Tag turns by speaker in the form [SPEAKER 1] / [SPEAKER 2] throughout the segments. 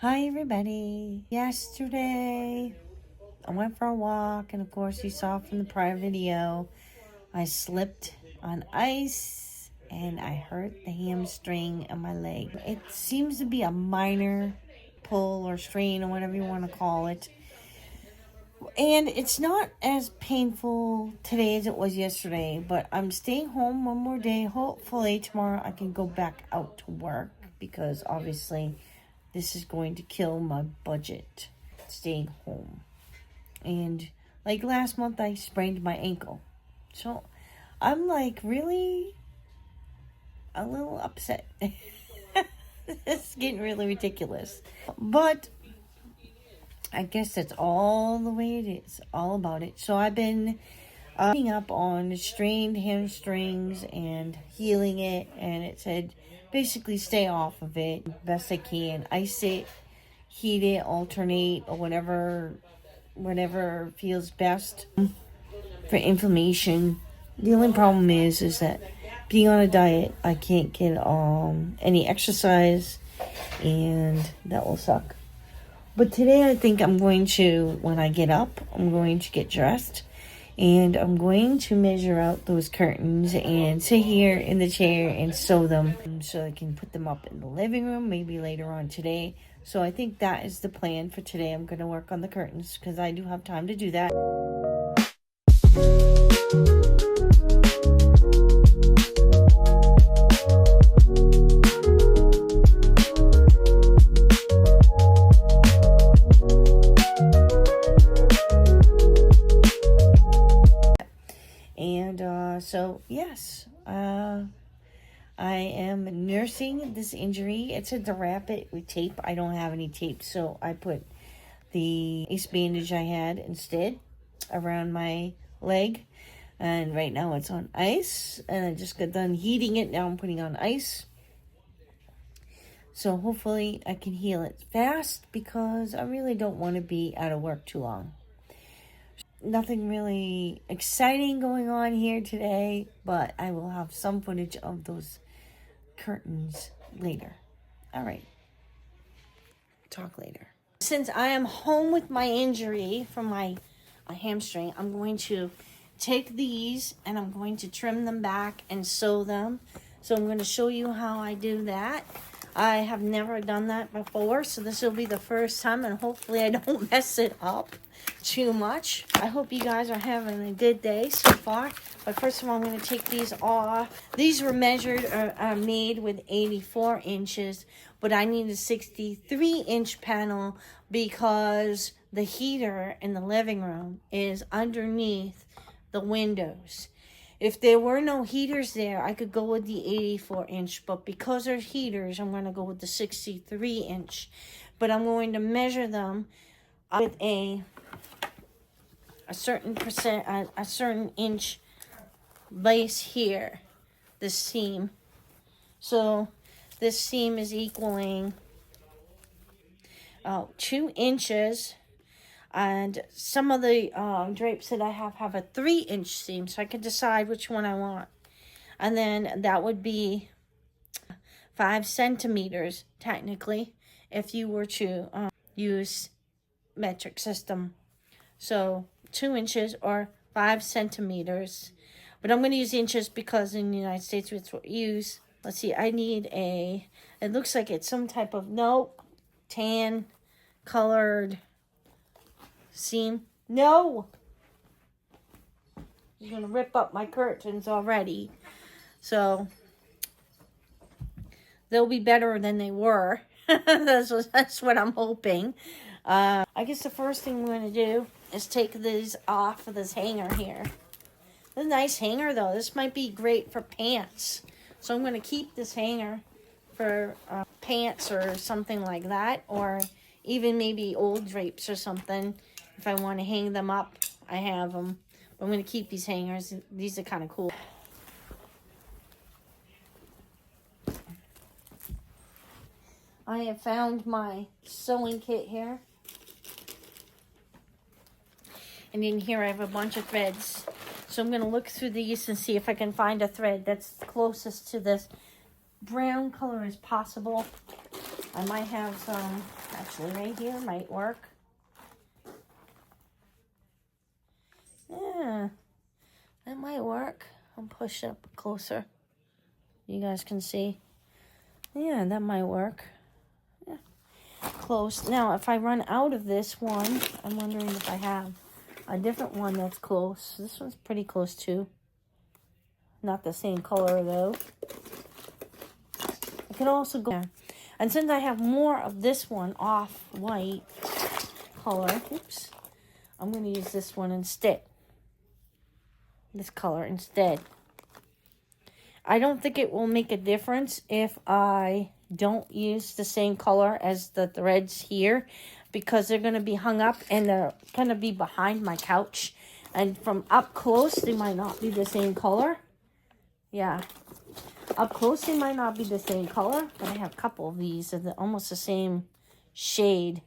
[SPEAKER 1] Hi everybody. Yesterday I went for a walk, and of course you saw from the prior video I slipped on ice and I hurt the hamstring on my leg. It seems to be a minor pull or strain or whatever you want to call it. And it's not as painful today as it was yesterday, but I'm staying home one more day. Hopefully tomorrow I can go back out to work, because obviously this is going to kill my budget, staying home. And like last month, I sprained my ankle. So I'm like really a little upset. It's getting really ridiculous. But I guess that's all the way it is, all about it. So I've been reading up on strained hamstrings and healing it, and it said basically stay off of it best I can. Ice it, heat it, alternate, or whatever feels best for inflammation. The only problem is that being on a diet, I can't get any exercise, and that will suck. But today I think I'm going to, when I get up, I'm going to get dressed, and I'm going to measure out those curtains and sit here in the chair and sew them so I can put them up in the living room maybe later on today. So I think that is the plan for today. I'm going to work on the curtains because I do have time to do that. And so, yes, I am nursing this injury. It's a drap it with tape. I don't have any tape, so I put the ace bandage I had instead around my leg. And right now it's on ice, and I just got done heating it. Now I'm putting on ice. So hopefully I can heal it fast, because I really don't want to be out of work too long. Nothing really exciting going on here today, but I will have some footage of those curtains later. All right. Talk later. Since I am home with my injury from my hamstring, I'm going to take these and I'm going to trim them back and sew them. So I'm going to show you how I do that. I have never done that before, so this will be the first time, and hopefully I don't mess it up too much. I hope you guys are having a good day so far. But first of all, I'm going to take these off. These were measured or made with 84 inches, but I need a 63-inch panel because the heater in the living room is underneath the windows. If there were no heaters there, I could go with the 84-inch, but because there's heaters, I'm going to go with the 63-inch. But I'm going to measure them with a certain a certain inch base here, this seam. So this seam is equaling 2 inches. And some of the drapes that I have a 3-inch seam, so I can decide which one I want. And then that would be 5 centimeters, technically, if you were to use metric system. So 2 inches or 5 centimeters. But I'm going to use inches because in the United States it's what we use. Let's see, I need it looks like it's some type of, tan colored seam. No! You're going to rip up my curtains already. So, they'll be better than they were. That's what I'm hoping. I guess the first thing I'm going to do is take these off of this hanger here. This is a nice hanger, though. This might be great for pants. So I'm going to keep this hanger for pants or something like that. Or even maybe old drapes or something. If I want to hang them up, I have them. But I'm going to keep these hangers. These are kind of cool. I have found my sewing kit here. And in here I have a bunch of threads. So I'm going to look through these and see if I can find a thread that's closest to this brown color as possible. I might have some Actually, right here might work. Yeah, that might work. I'll push up closer. You guys can see. Yeah, that might work. Yeah. Close. Now, if I run out of this one, I'm wondering if I have a different one that's close. This one's pretty close too. Not the same color though. I can also go there. And since I have more of this one off-white color, oops, I'm going to use this one instead. This color instead. I don't think it will make a difference if I don't use the same color as the threads here, because they're going to be hung up and they're going to be behind my couch. And from up close, they might not be the same color. Yeah. Up close, they might not be the same color, but I have a couple of these that are almost the same shade.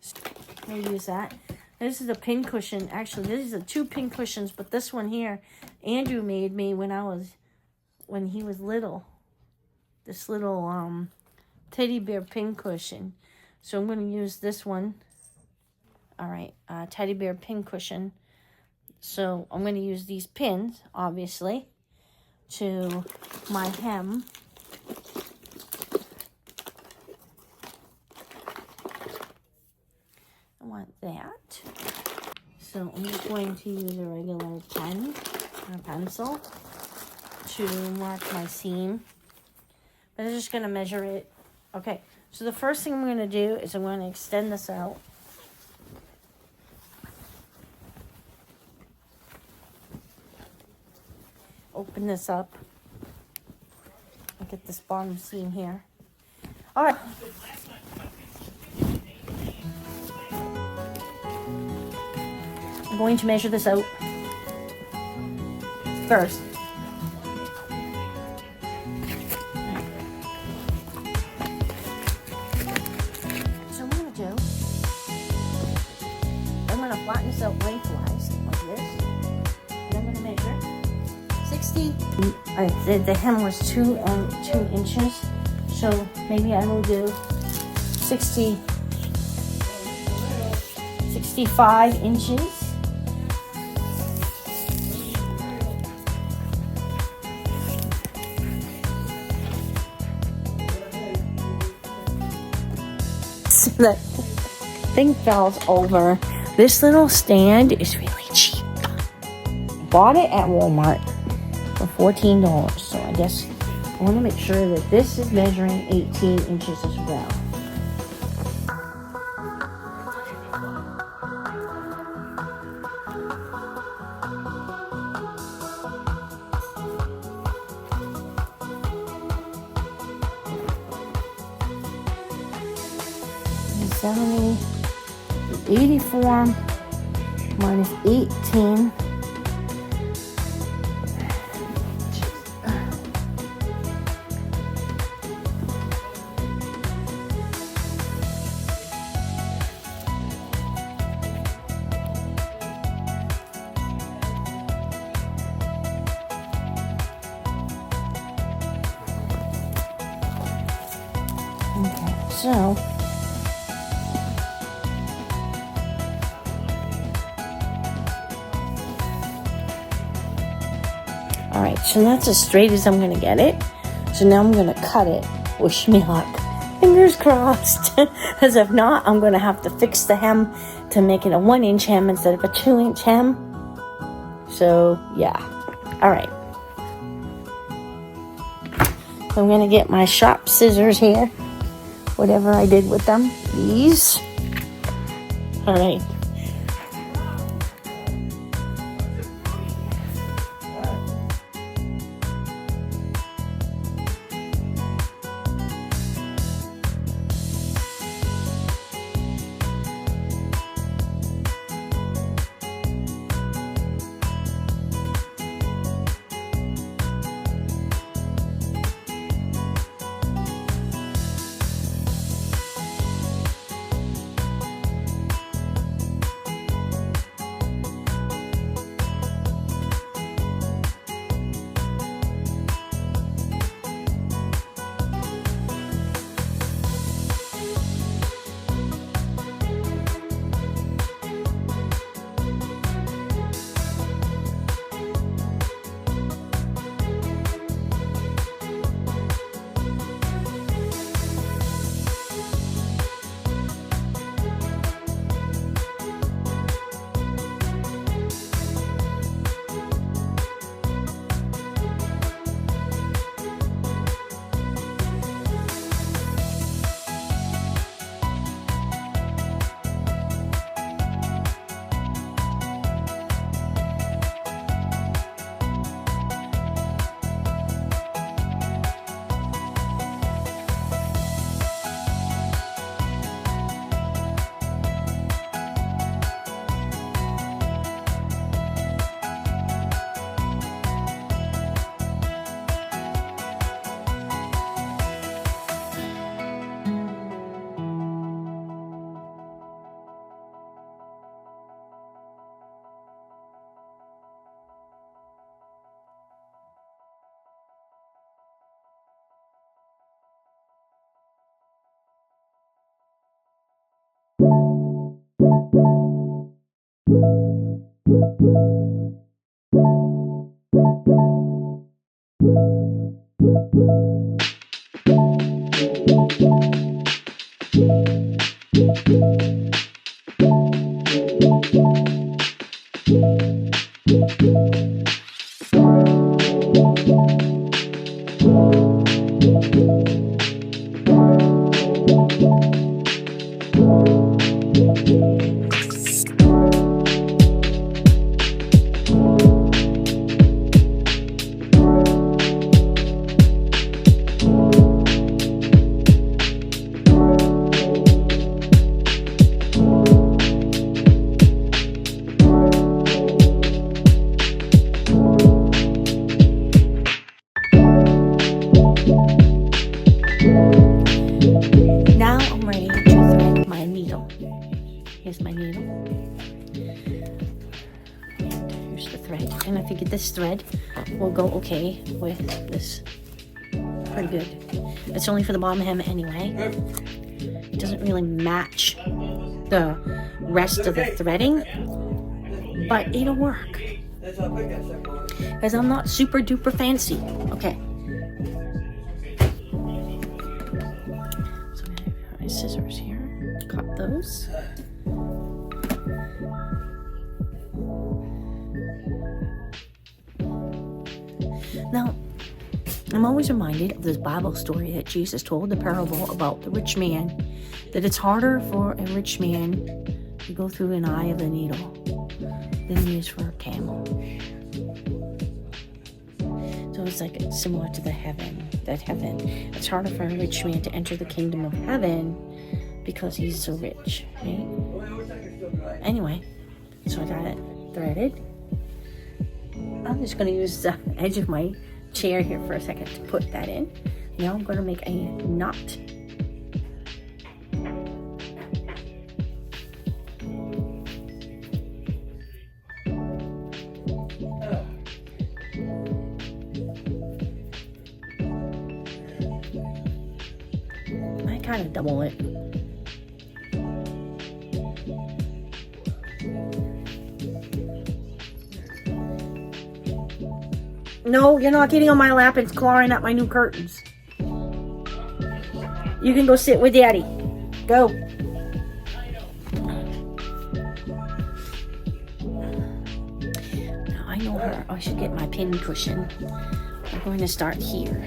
[SPEAKER 1] So I'll use that. This is a pin cushion. Actually, these are 2 pin cushions, but this one here, Andrew made me when he was little. This little teddy bear pin cushion. So I'm going to use this one. All right, teddy bear pin cushion. So I'm going to use these pins, obviously, to my hem. I want that. So I'm just going to use a regular pen or pencil to mark my seam. But I'm just going to measure it. Okay, so the first thing I'm going to do is I'm going to extend this out. Open this up. Look at this bottom seam here. All right. I'm going to measure this out first. So I'm going to do, I'm going to flatten this out lengthwise like this. And I'm going to measure 60. The hem was 2 inches. So maybe I will do 65 inches. So that thing falls over. This little stand is really cheap. Bought it at Walmart for $14. So I guess I want to make sure that this is measuring 18 inches as well. And 70, 84 minus 18. Okay, so all right, so that's as straight as I'm gonna get it. So now I'm gonna cut it. Wish me luck. Fingers crossed. Because if not, I'm gonna have to fix the hem to make it a 1-inch hem instead of a 2-inch hem. So yeah, all right. So I'm gonna get my sharp scissors here. Whatever I did with them, these. All right. Now I'm ready to thread my needle. Here's my needle. And here's the thread. And I figured this thread will go okay with this. Pretty good. It's only for the bottom hem anyway. It doesn't really match the rest of the threading, but it'll work. Because I'm not super duper fancy. Okay. So I'm gonna have my scissors here. Cut those. Now, I'm always reminded of this Bible story that Jesus told, the parable about the rich man, that it's harder for a rich man to go through an eye of a needle than it is for a camel. So it's like similar to heaven. It's harder for a rich man to enter the kingdom of heaven because he's so rich, right? Anyway, so I got it threaded. I'm just going to use the edge of my chair here for a second to put that in. Now I'm going to make a knot. I kind of double it. No, you're not getting on my lap and clawing up my new curtains. You can go sit with Daddy. Go. Now I know her. I should get my pin cushion. I'm going to start here.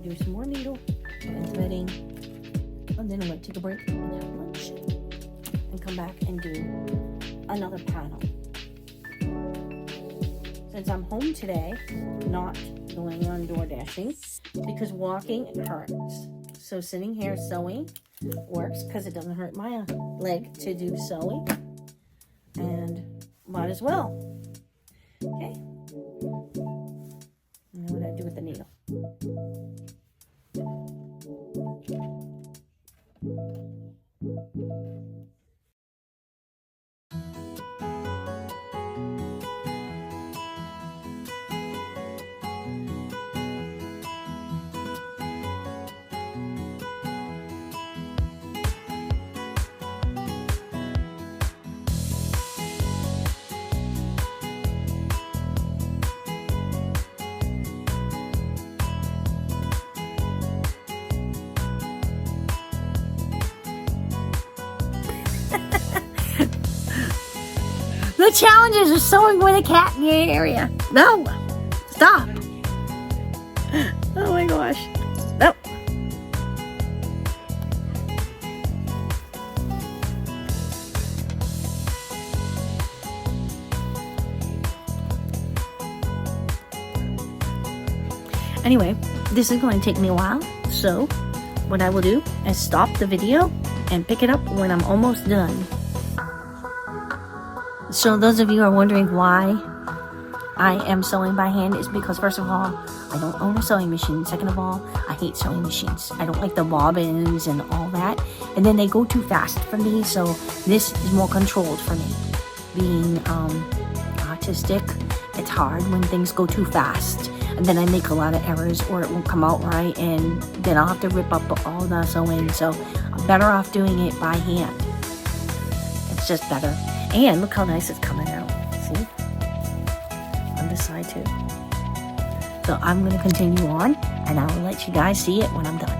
[SPEAKER 1] Do some more needle and threading, and then I might take a break and have lunch and come back and do another panel. Since I'm home today, not going on door dashing because walking hurts. So sitting here sewing works because it doesn't hurt my leg to do sewing, and might as well. Okay. Now what do I do with the needle? The challenges are sewing with a cat in your area. No, stop. Oh my gosh. Nope. Anyway, this is going to take me a while, so what I will do is stop the video and pick it up when I'm almost done. So those of you who are wondering why I am sewing by hand is because, first of all, I don't own a sewing machine. Second of all, I hate sewing machines. I don't like the bobbins and all that. And then they go too fast for me, so this is more controlled for me. Being autistic, it's hard when things go too fast. And then I make a lot of errors, or it won't come out right, and then I'll have to rip up all the sewing. So I'm better off doing it by hand. It's just better. And look how nice it's coming out. See? On this side too. So I'm going to continue on, and I will let you guys see it when I'm done.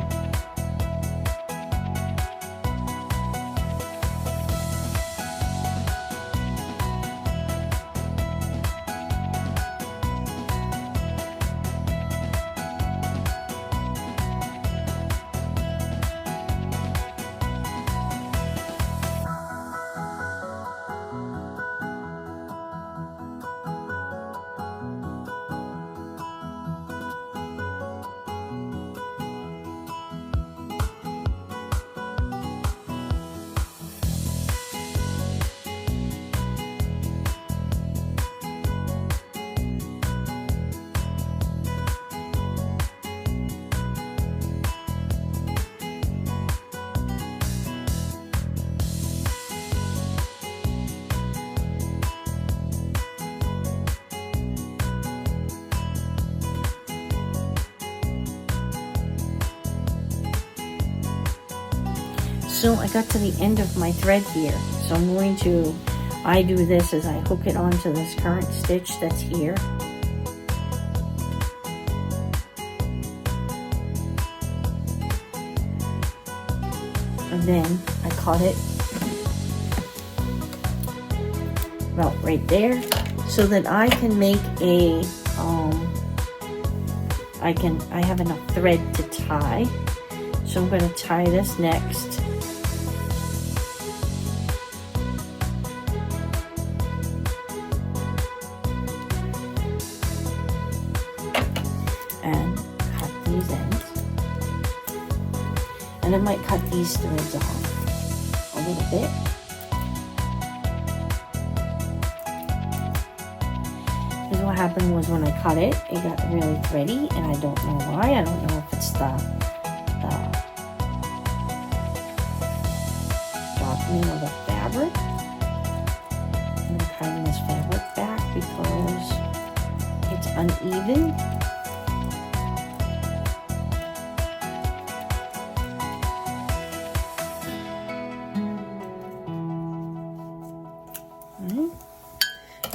[SPEAKER 1] So I got to the end of my thread here. So I'm going to, I do this as I hook it onto this current stitch that's here. And then I cut it about right there so that I can make a, I have enough thread to tie. So I'm going to tie this next. And cut these ends. And I might cut these threads off a little bit. Because what happened was when I cut it, it got really thready, and I don't know why. I don't know if it's the softening of the fabric. I'm cutting this fabric back because it's uneven.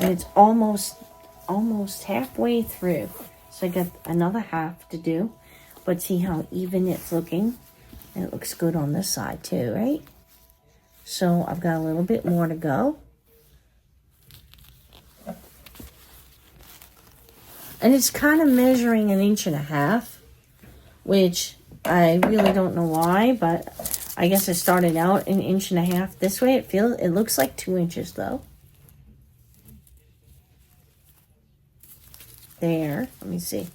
[SPEAKER 1] And it's almost halfway through. So I got another half to do. But see how even it's looking? And it looks good on this side too, right? So I've got a little bit more to go. And it's kind of measuring 1.5 inches, which I really don't know why, but I guess I started out 1.5 inches this way. It looks like 2 inches though. There, let me see.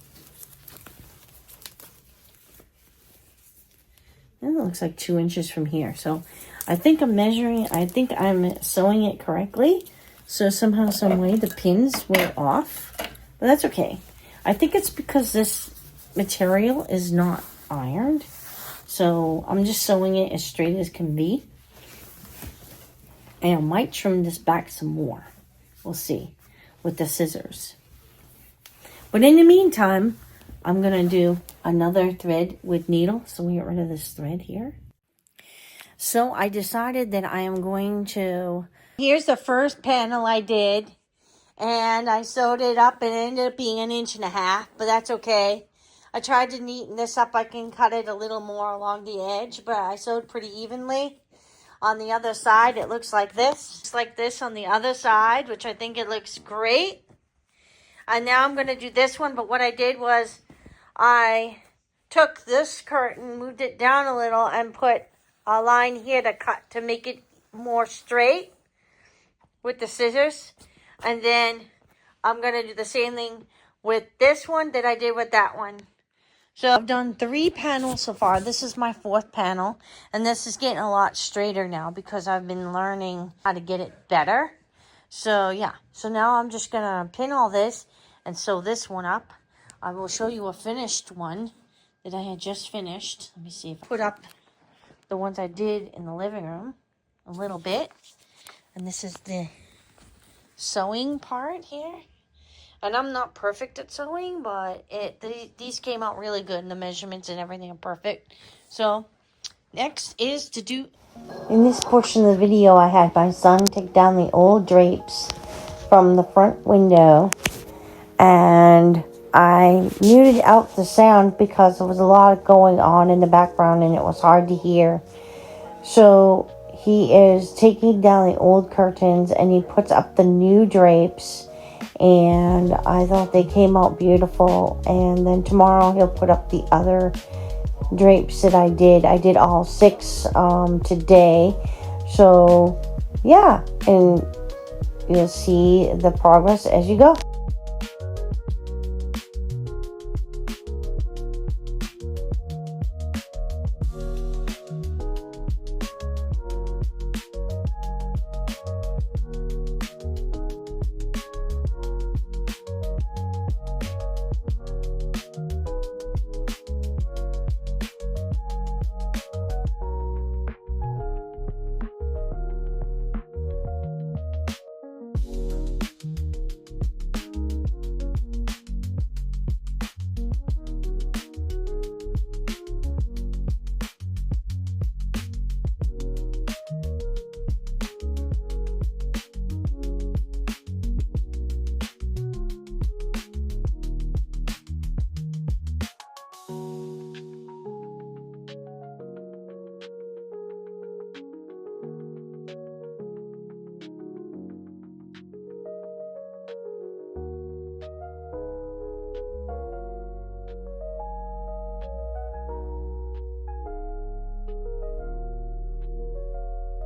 [SPEAKER 1] And it looks like 2 inches from here. So I think I'm measuring, I think I'm sewing it correctly. So somehow, some way, the pins were off. But that's okay. I think it's because this material is not ironed. So I'm just sewing it as straight as can be. And I might trim this back some more. We'll see with the scissors. But in the meantime, I'm going to do another thread with needle. So we get rid of this thread here. So I decided that I am going to... Here's the first panel I did. And I sewed it up and it ended up being 1.5 inches. But that's okay. I tried to neaten this up. I can cut it a little more along the edge. But I sewed pretty evenly. On the other side, it looks like this. It's like this on the other side, which I think it looks great. And now I'm going to do this one, but what I did was I took this curtain, moved it down a little, and put a line here to cut to make it more straight with the scissors. And then I'm going to do the same thing with this one that I did with that one. So I've done 3 panels so far. This is my 4th panel. And this is getting a lot straighter now because I've been learning how to get it better. So yeah. So now I'm just going to pin all this and sew this one up. I will show you a finished one that I had just finished. Let me see if I put up the ones I did in the living room a little bit. And this is the sewing part here. And I'm not perfect at sewing, but these came out really good, and the measurements and everything are perfect. So, next is to do... In this portion of the video, I had my son take down the old drapes from the front window. And I muted out the sound because there was a lot going on in the background, and it was hard to hear. So, he is taking down the old curtains, and he puts up the new drapes. And I thought they came out beautiful. And then tomorrow he'll put up the other drapes that I did. I did all 6 today. So yeah, and you'll see the progress as you go.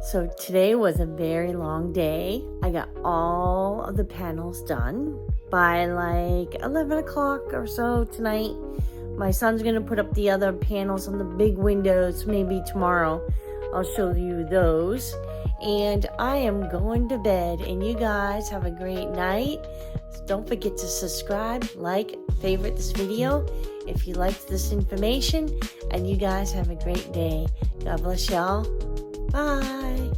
[SPEAKER 1] So today was a very long day. I got all of the panels done by like 11 o'clock or so tonight. My son's going to put up the other panels on the big windows. Maybe tomorrow I'll show you those. And I am going to bed. And you guys have a great night. Don't forget to subscribe, like, favorite this video if you liked this information. And you guys have a great day. God bless y'all. Bye.